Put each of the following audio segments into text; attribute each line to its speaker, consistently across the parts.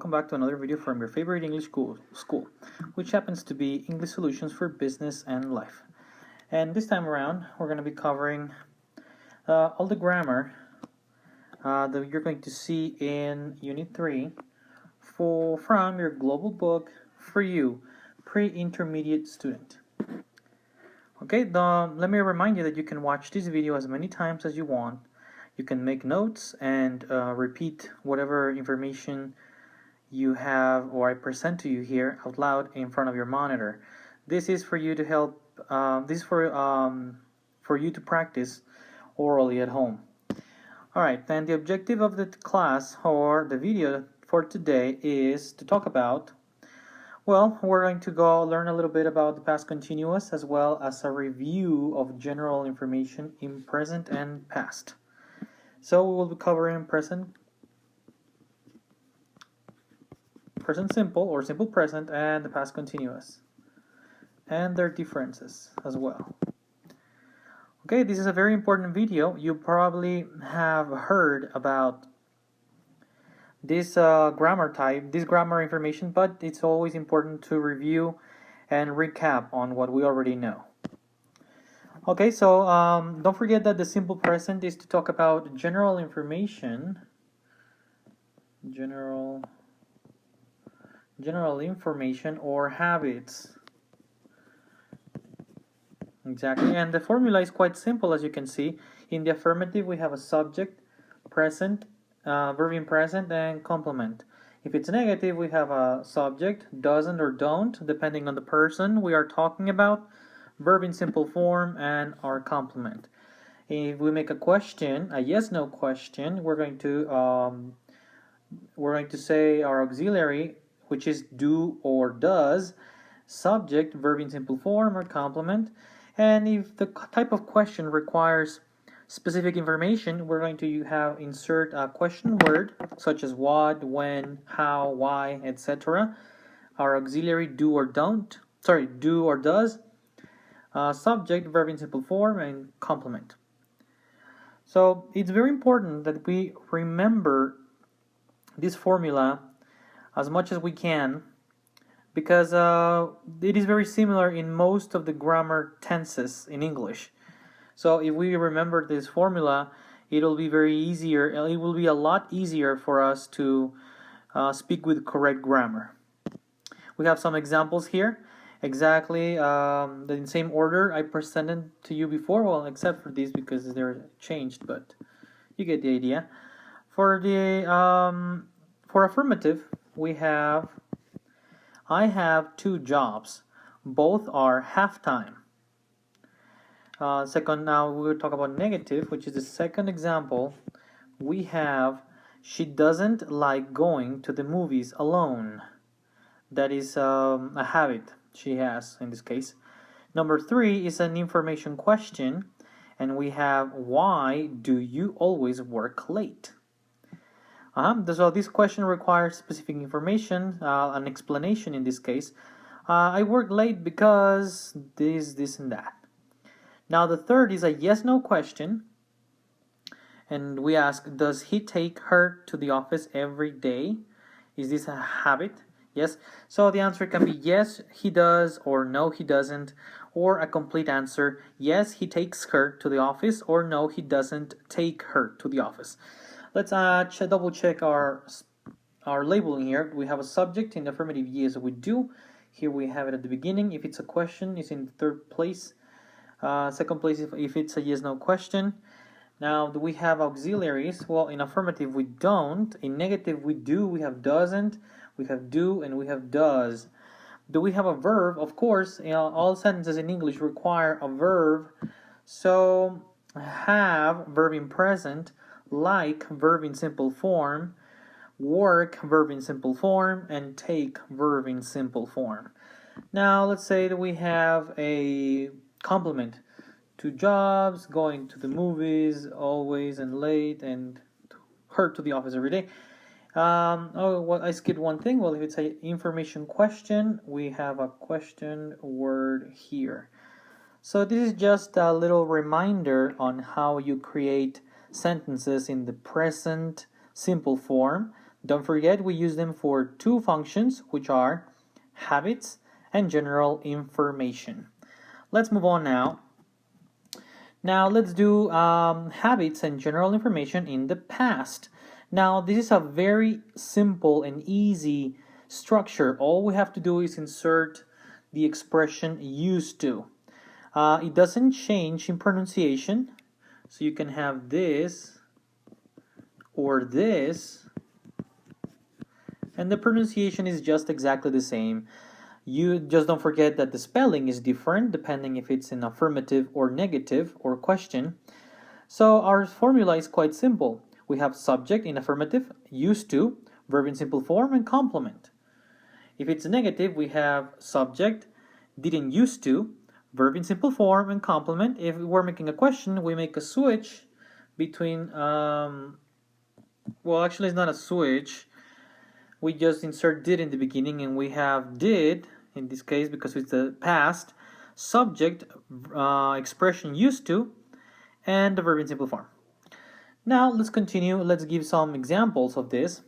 Speaker 1: welcome back to another video from your favorite English school, which happens to be English Solutions for Business and Life. And this time around, we're going to be covering all the grammar that you're going to see in Unit 3 from your global book for you, pre-intermediate student. Okay, let me remind you that you can watch this video as many times as you want. You can make notes and repeat whatever information you have or I present to you here out loud in front of your monitor. This is for you to help. This is for you to practice orally at home. All right, and the objective of the class or the video for today is to talk about. Well, we're going to go learn a little bit about the past continuous as well as a review of general information in present and past. So we will be covering present simple or simple present and the past continuous and their differences as well. Okay, this is a very important video. You probably have heard about this grammar type, this grammar information, but it's always important to review and recap on what we already know. Okay, so don't forget that the simple present is to talk about general information, general information or habits. Exactly, and the formula is quite simple, as you can see. In the affirmative, we have a subject, present, verb in present, and complement. If it's negative, we have a subject, doesn't or don't, depending on the person we are talking about, verb in simple form, and our complement. If we make a question, a yes/no question, we're going to say our auxiliary, which is do or does, subject, verb in simple form, or complement. And if the type of question requires specific information, we're going to insert a question word such as what, when, how, why, etc. Our auxiliary do or does, subject, verb in simple form, and complement. So it's very important that we remember this formula as much as we can, because it is very similar in most of the grammar tenses in English. So if we remember this formula, it will be it will be a lot easier for us to speak with correct grammar. We have some examples here, exactly in the same order I presented to you before, well, except for these because they're changed, but you get the idea. For affirmative, we have I have 2 jobs. Both are half-time. Second, now we will talk about negative, which is the second example. We have she doesn't like going to the movies alone. That is a habit she has in this case. Number 3 is an information question, and we have why do you always work late? So this question requires specific information, an explanation in this case. I work late because this, and that. Now the third is a yes/no question, and we ask, does he take her to the office every day? Is this a habit? Yes. So the answer can be yes, he does, or no, he doesn't, or a complete answer, yes, he takes her to the office, or no, he doesn't take her to the office. Let's double check our labeling here. We have a subject in the affirmative, yes, we do. Here we have it at the beginning. If it's a question, it's in third place. Second place if it's a yes/no question. Now, do we have auxiliaries? Well, in affirmative, we don't. In negative, we do. We have doesn't, we have do, and we have does. Do we have a verb? Of course, all sentences in English require a verb. So, have, verb in present, like, verb in simple form, work, verb in simple form, and take, verb in simple form. Now, let's say that we have a complement. 2 jobs, going to the movies, always and late, and her to the office every day. I skipped one thing. Well, if it's an information question, we have a question word here. So this is just a little reminder on how you create sentences in the present simple form Don't forget we use them for two functions, which are habits and general information. Let's move on now. Now let's do habits and general information in the past. Now this is a very simple and easy structure. All we have to do is insert the expression used to. It doesn't change in pronunciation, so you can have this or this, and the pronunciation is just exactly the same. You just don't forget that the spelling is different depending if it's an affirmative or negative or question. So our formula is quite simple. We have subject in affirmative, used to, verb in simple form, and complement. If it's negative, we have subject, didn't used to, verb in simple form, and complement. If we're making a question, we make a switch between, well, actually it's not a switch. We just insert did in the beginning, and we have did, in this case because it's the past, subject, expression used to, and the verb in simple form. Now let's continue. Let's give some examples of this.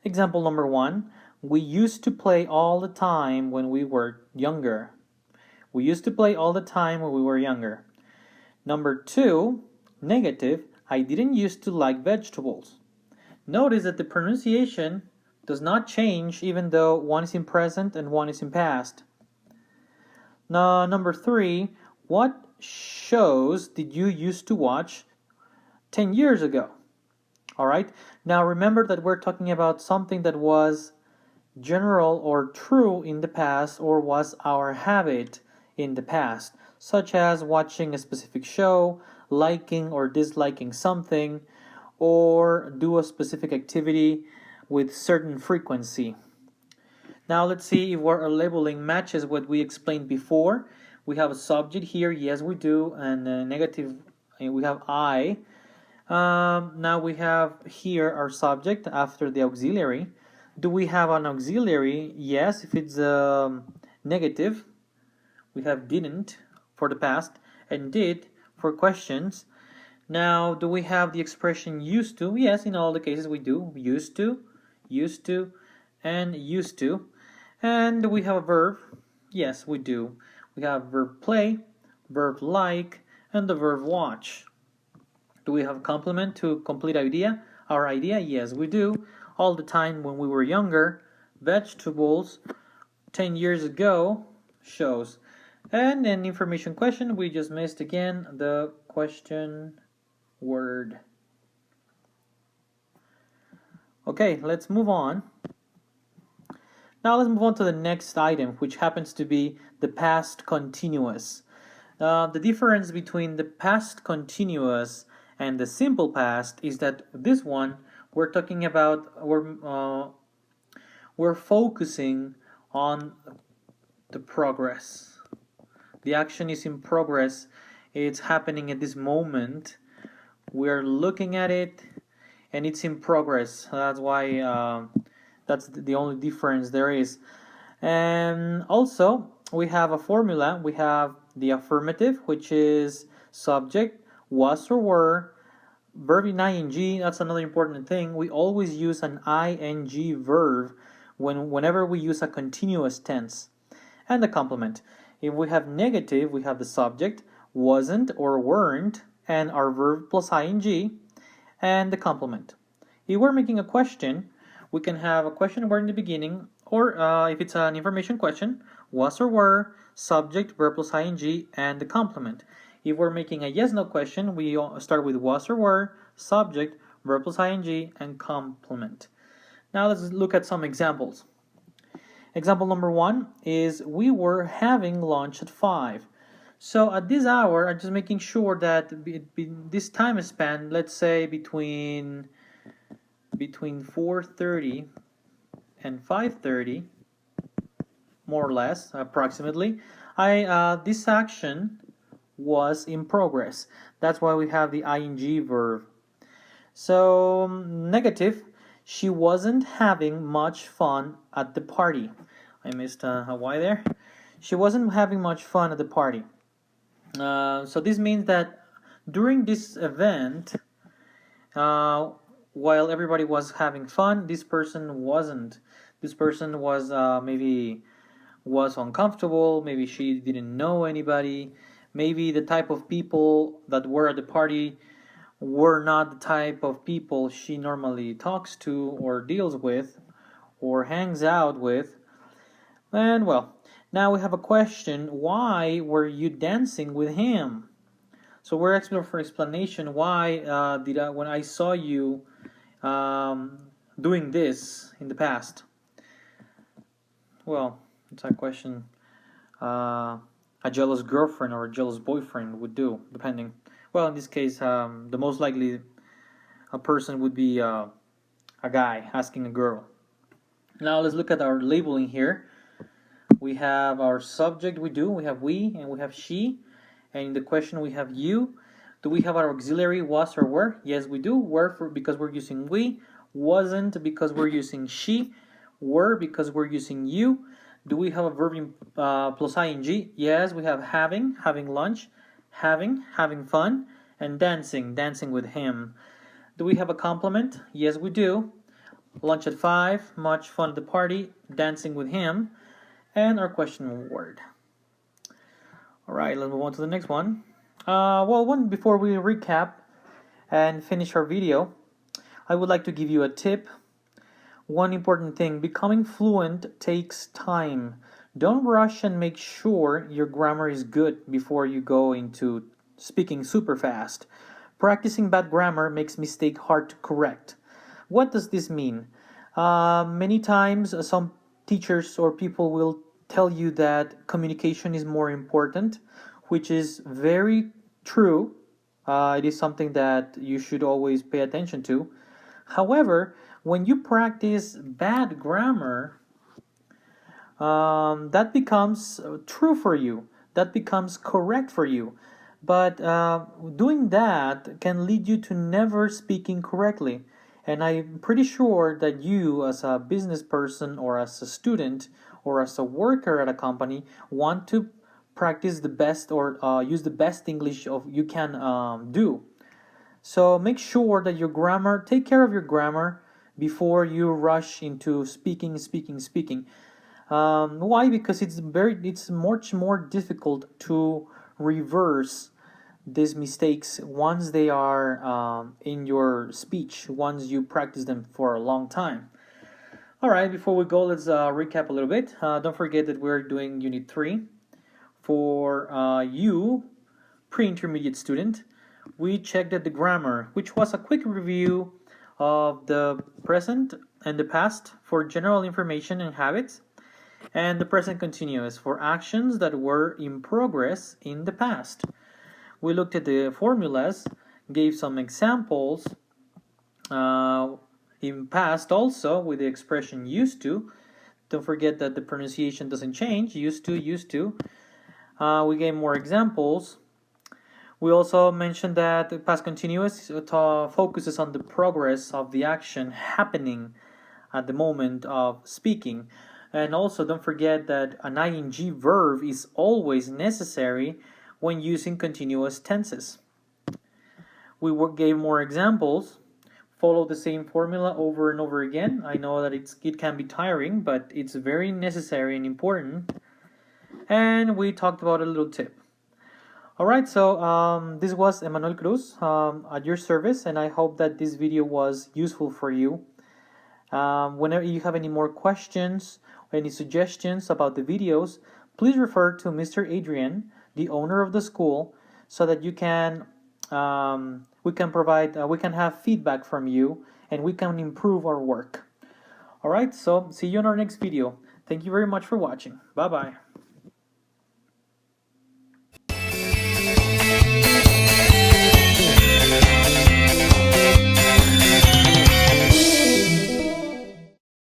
Speaker 1: Example number 1. We used to play all the time when we were younger. We used to play all the time when we were younger. Number 2, negative. I didn't used to like vegetables. Notice that the pronunciation does not change even though one is in present and one is in past. Now, number 3, what shows did you used to watch 10 years ago? Alright, now remember that we're talking about something that was general or true in the past or was our habit in the past, such as watching a specific show, liking or disliking something, or do a specific activity with certain frequency. Now let's see if our labeling matches what we explained before. We have a subject here, yes we do, and a negative, we have I. Now we have here our subject after the auxiliary. Do we have an auxiliary? Yes, if it's negative. We have didn't for the past and did for questions. Now, do we have the expression used to? Yes, in all the cases we do. Used to, and used to. And do we have a verb? Yes, we do. We have verb play, verb like, and the verb watch. Do we have a complement to complete idea? Our idea? Yes, we do. All the time when we were younger, vegetables, 10 years ago, shows. And an information question, we just missed again the question word. Okay, let's move on. Now let's move on to the next item, which happens to be the past continuous. The difference between the past continuous and the simple past is that this one we're talking about, we're focusing on the progress. The action is in progress. It's happening at this moment. We're looking at it and it's in progress. That's why that's the only difference there is. And also we have a formula. We have the affirmative, which is subject, was or were, verb in ing. That's another important thing. We always use an ing verb whenever we use a continuous tense. And the complement. If we have negative, we have the subject, wasn't or weren't, and our verb plus ing, and the complement. If we're making a question, we can have a question word in the beginning, or if it's an information question, was or were, subject, verb plus ing, and the complement. If we're making a yes-no question, we start with was or were, subject, verb plus ing, and complement. Now let's look at some examples. Example number 1 is we were having lunch at 5. So at this hour, I'm just making sure that this time span, let's say between 4:30 and 5:30, more or less, approximately, this action was in progress. That's why we have the ing verb. So negative, she wasn't having much fun at the party. I missed a Y there. She wasn't having much fun at the party. So this means that during this event, while everybody was having fun, this person wasn't. This person was maybe was uncomfortable, maybe she didn't know anybody, maybe the type of people that were at the party were not the type of people she normally talks to or deals with or hangs out with. And well, now we have a question: why were you dancing with him? So we're asking for explanation. Why did I, when I saw you doing this in the past? Well, it's a question a jealous girlfriend or a jealous boyfriend would do, depending. Well, in this case, the most likely a person would be a guy asking a girl. Now let's look at our labeling here. We have our subject, we have we, and we have she. And in the question we have you. Do we have our auxiliary was or were? Yes, we do. Were because we're using we. Wasn't because we're using she. Were because we're using you. Do we have a verb in plus ing? Yes, we have having lunch, having fun, and dancing with him. Do we have a complement? Yes, we do. Lunch at 5, much fun at the party, dancing with him, and our question word. All right, let's move on to the next one. Before we recap and finish our video, I would like to give you a tip. One important thing: becoming fluent takes time. Don't rush and make sure your grammar is good before you go into speaking super fast. Practicing bad grammar makes mistake hard to correct. What does this mean? Many times some teachers or people will tell you that communication is more important, which is very true. It is something that you should always pay attention to. However, when you practice bad grammar, that becomes true for you. That becomes correct for you. But doing that can lead you to never speaking correctly. And I'm pretty sure that you, as a business person or as a student or as a worker at a company, want to practice the best or use the best English you can do. So make sure that your grammar, take care of your grammar before you rush into speaking. Why? Because it's much more difficult to reverse these mistakes once they are in your speech, once you practice them for a long time. All right, before we go, let's recap a little bit. Don't forget that we're doing Unit 3. For you, pre-intermediate student, we checked at the grammar, which was a quick review of the present and the past for general information and habits, and the present continuous for actions that were in progress in the past. We looked at the formulas, gave some examples in past also with the expression used to. Don't forget that the pronunciation doesn't change, used to. We gave more examples. We also mentioned that the past continuous focuses on the progress of the action happening at the moment of speaking. And also don't forget that an ing verb is always necessary when using continuous tenses. We gave more examples. Follow the same formula over and over again. I know that it can be tiring, but it's very necessary and important. And we talked about a little tip. Alright, so this was Emmanuel Cruz at your service, and I hope that this video was useful for you. Whenever you have any more questions or any suggestions about the videos, please refer to Mr. Adrian, the owner of the school, so that you can we can have feedback from you and we can improve our work. Alright, so see you in our next video. Thank you very much for watching. Bye bye.